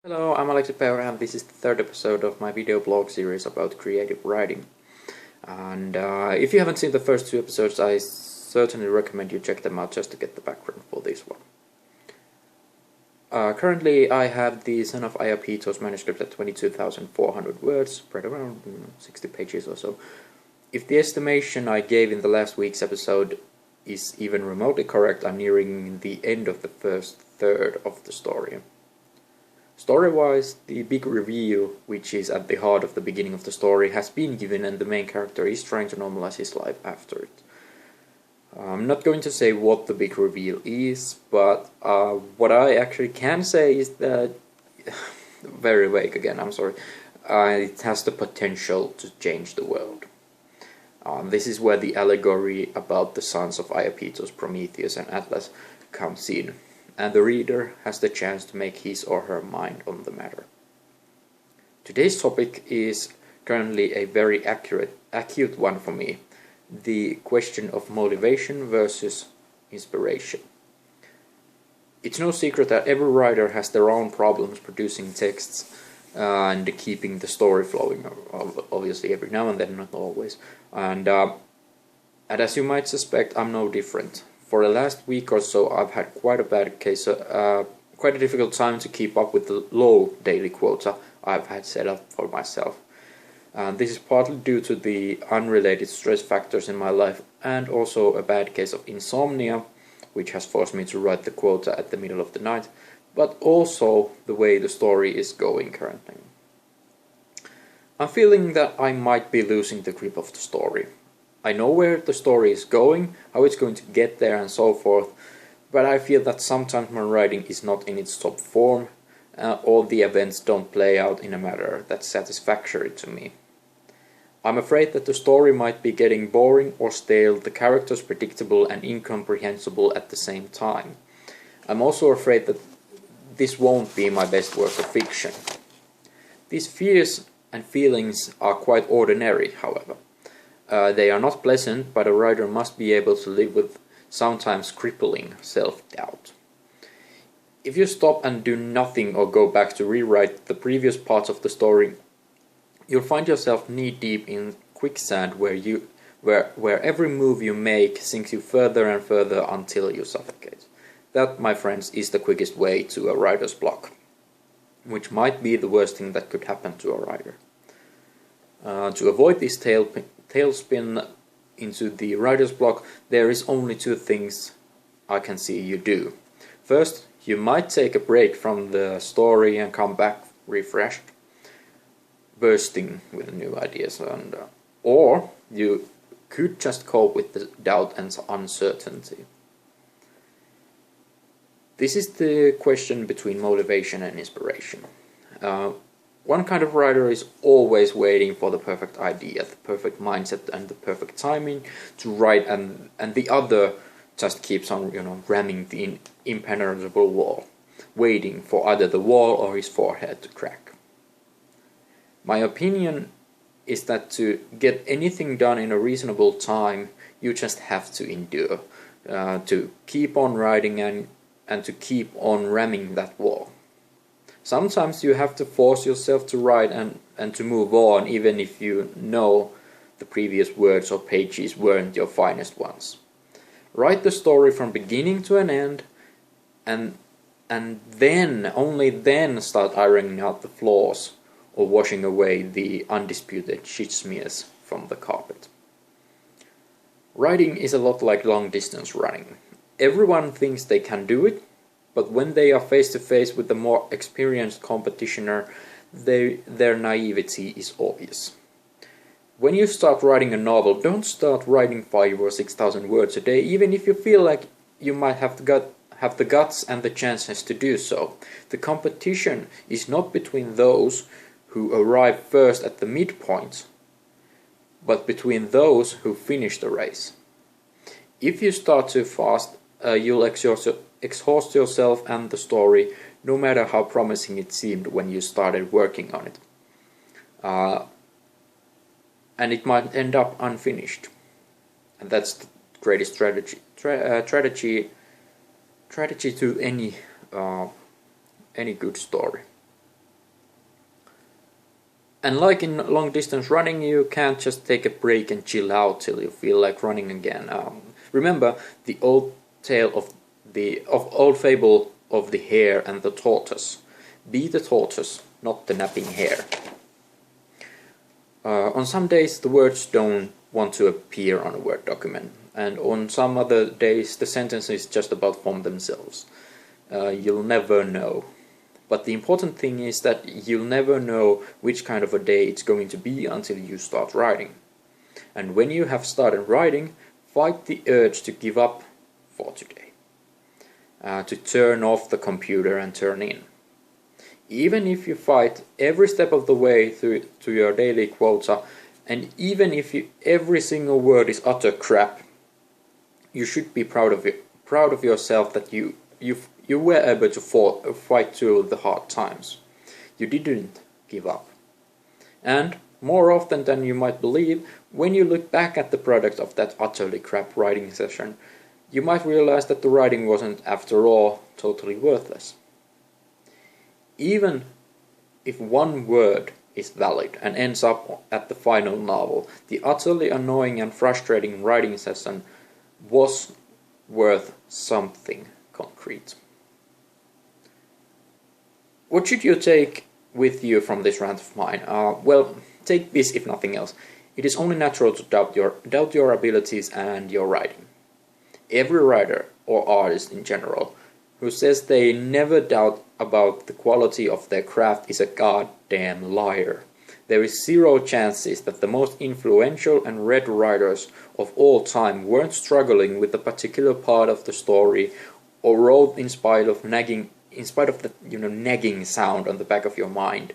Hello, I'm Aleksi Peura and this is the third episode of my video blog series about creative writing. And if you haven't seen the first two episodes, I certainly recommend you check them out just to get the background for this one. Currently I have the Son of Ayapetos manuscript at 22,400 words, spread around 60 pages or so. If the estimation I gave in the last week's episode is even remotely correct, I'm nearing the end of the first third of the story. Story-wise, the big reveal, which is at the heart of the beginning of the story, has been given and the main character is trying to normalize his life after it. I'm not going to say what the big reveal is, but what I actually can say is that, very vague again, I'm sorry, it has the potential to change the world. This is where the allegory about the sons of Iapetos, Prometheus and Atlas comes in, and the reader has the chance to make his or her mind on the matter. Today's topic is currently a very acute one for me, the question of motivation versus inspiration. It's no secret that every writer has their own problems producing texts and keeping the story flowing, obviously every now and then, not always. And as you might suspect, I'm no different. For the last week or so, I've had quite a difficult time to keep up with the low daily quota I've had set up for myself. This is partly due to the unrelated stress factors in my life and also a bad case of insomnia, which has forced me to write the quota at the middle of the night, but also the way the story is going currently. I'm feeling that I might be losing the grip of the story. I know where the story is going, how it's going to get there and so forth, but I feel that sometimes my writing is not in its top form, or the events don't play out in a manner that's satisfactory to me. I'm afraid that the story might be getting boring or stale, the characters predictable and incomprehensible at the same time. I'm also afraid that this won't be my best work of fiction. These fears and feelings are quite ordinary, however. They are not pleasant, but a writer must be able to live with sometimes crippling self-doubt. If you stop and do nothing or go back to rewrite the previous parts of the story, you'll find yourself knee-deep in quicksand where every move you make sinks you further and further until you suffocate. That, my friends, is the quickest way to a writer's block, which might be the worst thing that could happen to a writer. To avoid this tailspin into the writer's block, there is only two things I can see you do. First, you might take a break from the story and come back refreshed, bursting with new ideas, or you could just cope with the doubt and uncertainty. This is the question between motivation and inspiration. One kind of writer is always waiting for the perfect idea, the perfect mindset and the perfect timing to write, and the other just keeps on, ramming the impenetrable wall, waiting for either the wall or his forehead to crack. My opinion is that to get anything done in a reasonable time, you just have to endure, to keep on writing and to keep on ramming that wall. Sometimes you have to force yourself to write and to move on, even if you know the previous words or pages weren't your finest ones. Write the story from beginning to an end, and then, only then, start ironing out the flaws or washing away the undisputed shit smears from the carpet. Writing is a lot like long-distance running. Everyone thinks they can do it, but when they are face to face with a more experienced competitioner, their naivety is obvious. When you start writing a novel, don't start writing 5,000 or 6,000 words a day, even if you feel like you might have the guts and the chances to do so. The competition is not between those who arrive first at the midpoint, but between those who finish the race. If you start too fast, you'll exhaust yourself and the story, no matter how promising it seemed when you started working on it. And it might end up unfinished. And that's the greatest strategy to any good story. And like in long distance running, you can't just take a break and chill out till you feel like running again. Remember the old tale of old fable of the hare and the tortoise. Be the tortoise, not the napping hare. On some days the words don't want to appear on a Word document, and on some other days the sentences just about form themselves. You'll never know. But the important thing is that you'll never know which kind of a day it's going to be until you start writing. And when you have started writing, fight the urge to give up for today. To turn off the computer and turn in. Even if you fight every step of the way through to your daily quota, and even if every single word is utter crap, you should be proud of yourself that you were able to fight through the hard times. You didn't give up. And more often than you might believe, when you look back at the product of that utterly crap writing session, you might realize that the writing wasn't, after all, totally worthless. Even if one word is valid and ends up at the final novel, the utterly annoying and frustrating writing session was worth something concrete. What should you take with you from this rant of mine? Well, take this if nothing else. It is only natural to doubt your abilities and your writing. Every writer, or artist in general, who says they never doubt about the quality of their craft is a goddamn liar. There is zero chances that the most influential and read writers of all time weren't struggling with a particular part of the story, or wrote in spite of the nagging sound on the back of your mind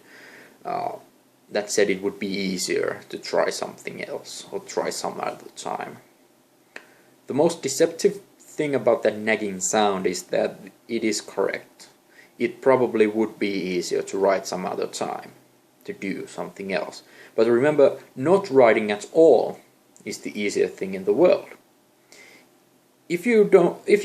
that said it would be easier to try something else or try some other time. The most deceptive thing about that nagging sound is that it is correct. It probably would be easier to write some other time, to do something else. But remember, not writing at all is the easiest thing in the world. If you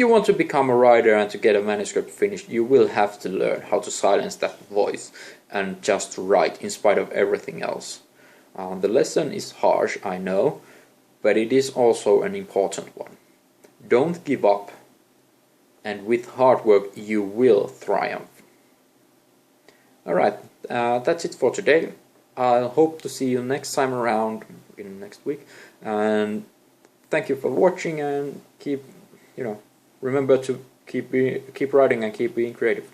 want to become a writer and to get a manuscript finished, you will have to learn how to silence that voice and just write in spite of everything else. The lesson is harsh, I know, but it is also an important one. Don't give up, and with hard work you will triumph. Alright, that's it for today. I'll hope to see you next time around in next week, and thank you for watching, and remember to keep writing and keep being creative.